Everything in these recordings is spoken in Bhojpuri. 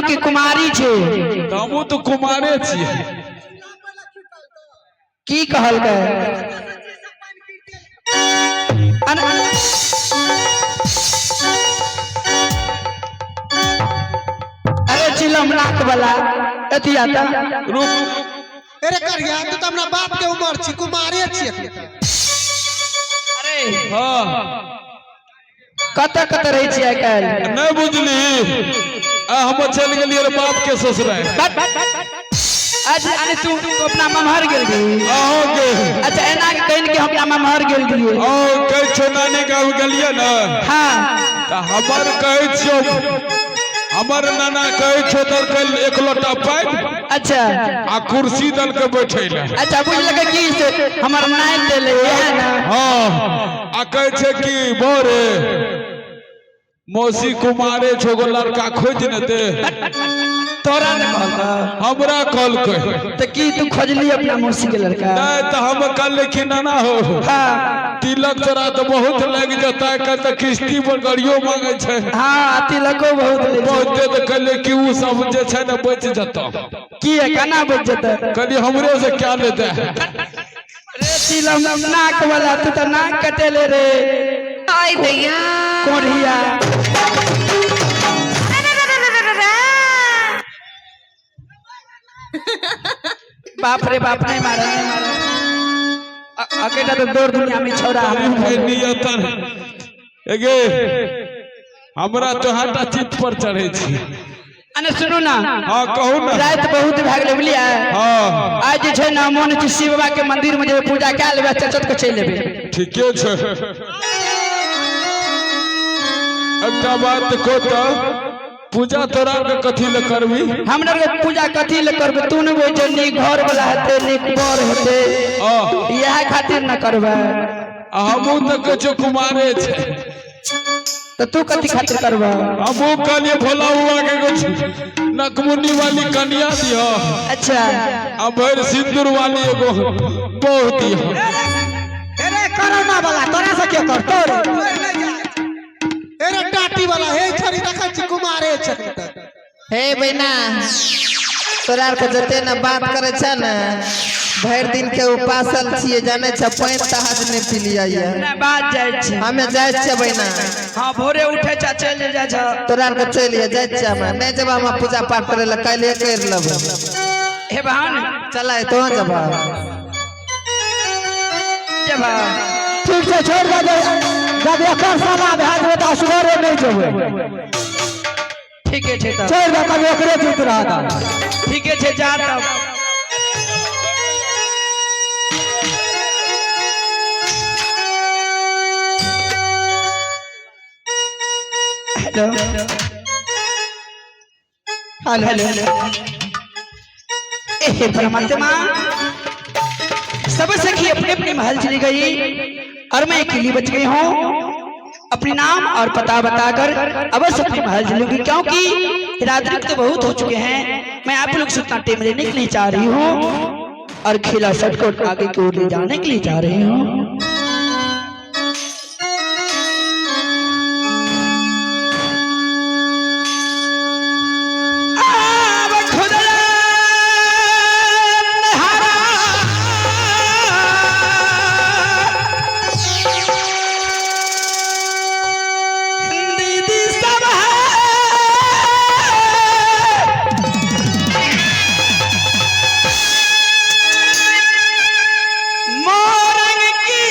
की कुमारी छे। हमू तो कुमारे छिए। की कहल गए? अरे चिलम नाक वाला अथी आता रुक। अरे करिया तो हमरा बाप के उम्र छी, कुमारे छी। अरे हाँ कत कत रही छी आइ काल? नहीं बुझली। हम चल गेलिए रे बाप के ससुराल। आज अरे तू अपना ममहर गेल रही? आहो के। अच्छा एना के कहिन कि हम अपना ममहर गेल रहिए। ओ कह छो नानी गाँव गेलिए ना। हाँ तो हमर कहे छो, हमर नाना कहे छो दल कल एक लोटा पानी। अच्छा आ कुर्सी दल के बैठेले। अच्छा बुझ लगे कि से हमर नाय देले है ना। हाँ आ कहे छे कि बोरे मौसी कुमारे छो गो लड़का खोज न दे। तोरा ने कहल? हमरा कॉल कह तो की तू खोजली अपना मौसी के लड़का? नहीं तो हम कल कि नाना हो। हाँ तिलक तोरा तो बहुत लग जाता है। कल तो किस्ती पर गाड़ियों मांगे छे। हाँ तिलको बहुत दे तो कल कि उ सब जे छे न बच जता। की है केना बच जता? कल हमरे से क्या लेते है? रे चिलम नाक वाला तू तो नाक कटेले रे। आई भैया कोढ़िया बाप रे बाप नहीं मारा नहीं मारा। अकेला तो दौड़ दुनिया में छोड़ा हमें नियतन एगे हमरा तो हाटा चित पर चढ़े छी। अने सुनो ना। हाँ कहू ना। रात बहुत भाग ले बुलिया। हाँ आज जे छै ना मन छै शिव बाबा के मंदिर में जे पूजा क्या लेबे चचत के चल लेबे। ठीके छे। एकटा बात को तो पूजा तोरा के कथी ले करबी? हमरा के पूजा कथी ले करबे? तू ने बोल जनी घर वाला हते निक बर हते यह खातिर न करबे। हमू तो कछु कुमारे छे। तो तू कथी खातिर करबे? हमू कलिए भोला हुआ के कुछ नकमुनी वाली कन्या दियो। अच्छा अब भर सिंदूर वाली एगो बहुत दियो। अरे कोरोना वाला तोरा से क्या करतो रे? अरे टाटी वाला हे छोरी रखा छी कुमारे छ। हे बहना तोरा के जते न बात करे छ न भर दिन के उपासल छिए जाने छ। पानी तहाज ने पी लिया ये ना बात जाय छै। हमें जाय छ बहना। हां भोरे उठे छ चल जा छ। तोरा के चलिए जाय छ। हम नहीं जब हम पूजा पाठ करे ला काले कर लब। हे बहन चला तो जब जब ठीक से छोड़ दे। जब एकर साला भाग तो असगरे नहीं जेबे। ठीक है त छोड़ दे कभी ओकरे जीत रहा था। ठीक है जा तब। हेलो हेलो हे परमात्मा सब सखी अपने अपने महल चली गई और मैं अकेली बच गई हूँ। अपने नाम और पता बताकर अवश्य अपने महल चलूंगी क्योंकि रात्रि तो बहुत हो चुके हैं। मैं आप लोग सुतना टेम लेने के लिए चाह रही हूँ और खिला सट को आगे की ओर ले जाने के लिए चाह रही हूँ। मोरंग की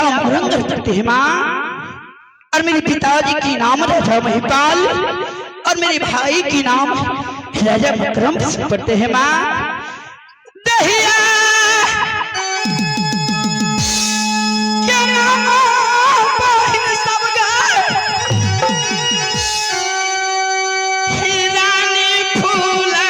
नाम रंग करते हैं माँ, और मेरे पिताजी की नाम राजा महिपाल, और मेरे भाई की नाम राजा विक्रम सिंह पड़ते हैं माँ। दहिया क्या नाम बहिन सब गए, रानी फूला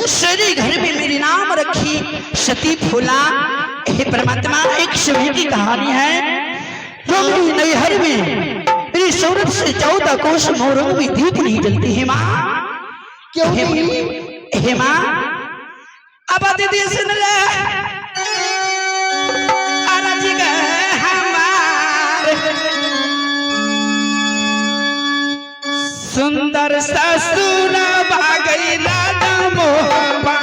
सरी घर में मेरी नाम रखी सती फूला। हे परमात्मा, एक समय की कहानी है जो मेरी नैहर में मेरी सूरत से 14 कोस मोरंग में दीप नहीं जलती है माँ। क्यों हे माँ, अब दीदी सुन ले सुंदर ससुर भागई राजा मोहबा।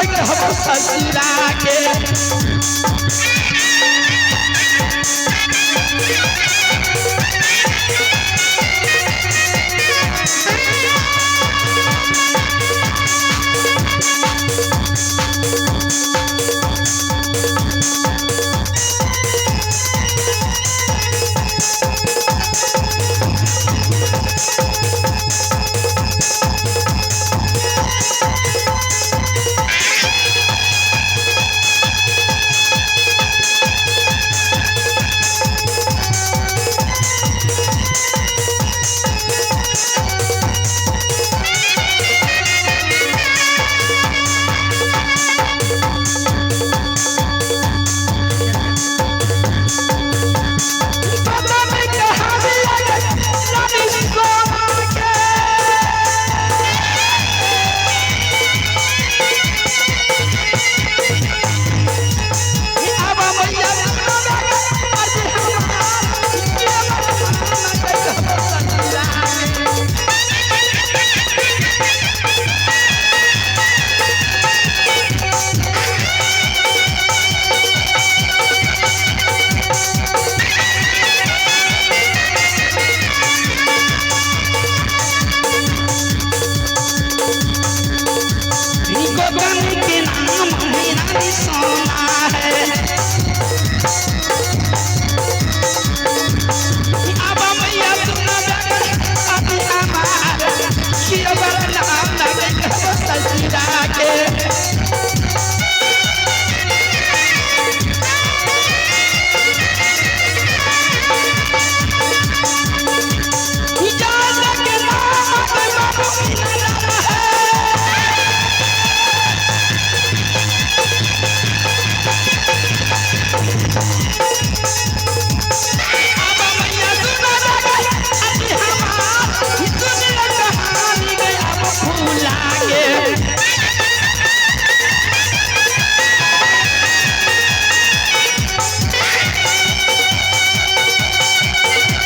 हम ससुरा के के नाम है सोना है।